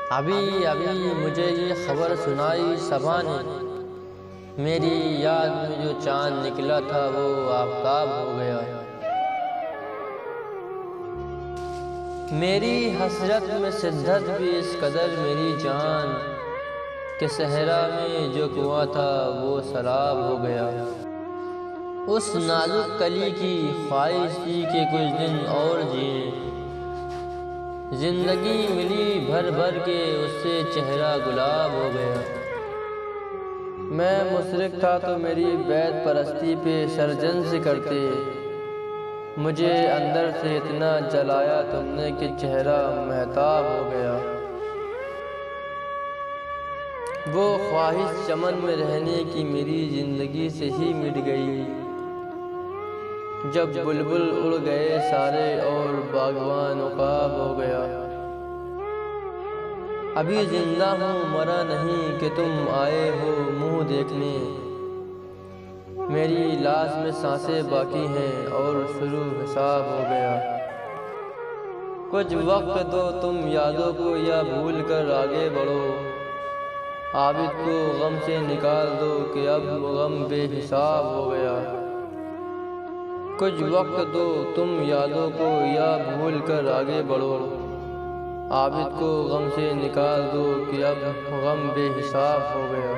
अभी अभी मुझे ये खबर सुनाई सबा ने, मेरी याद में जो चांद निकला था वो आफताब हो गया। मेरी हसरत में शिद्दत भी इस कदर मेरी जान के सहरा में जो कुआं था वो सराब हो गया। उस नाजुक कली की ख्वाहिश थी कि कुछ दिन और जिए, जिंदगी मिली भर भर के उससे चेहरा गुलाब हो गया। मैं मुशरिक था तो मेरी बैत परस्ती पे सरजन से करते, मुझे अंदर से इतना जलाया तुमने कि चेहरा महताब हो गया। वो ख्वाहिश चमन में रहने की मेरी जिंदगी से ही मिट गई, जब बुलबुल उड़ गए सारे और बागवान उकाब हो गया। अभी जिंदा हूँ मरा नहीं कि तुम आए हो मुंह देखने, मेरी लाश में सांसें बाकी हैं और शुरू हिसाब हो गया। कुछ वक्त दो तुम यादों को या भूल कर आगे बढ़ो, आबिद को गम से निकाल दो कि अब गम बेहिसाब हो गया। कुछ वक्त दो तुम यादों को या भूल कर आगे बढ़ो, आबिद को गम से निकाल दो कि अब गम बेहिसाब हो गया।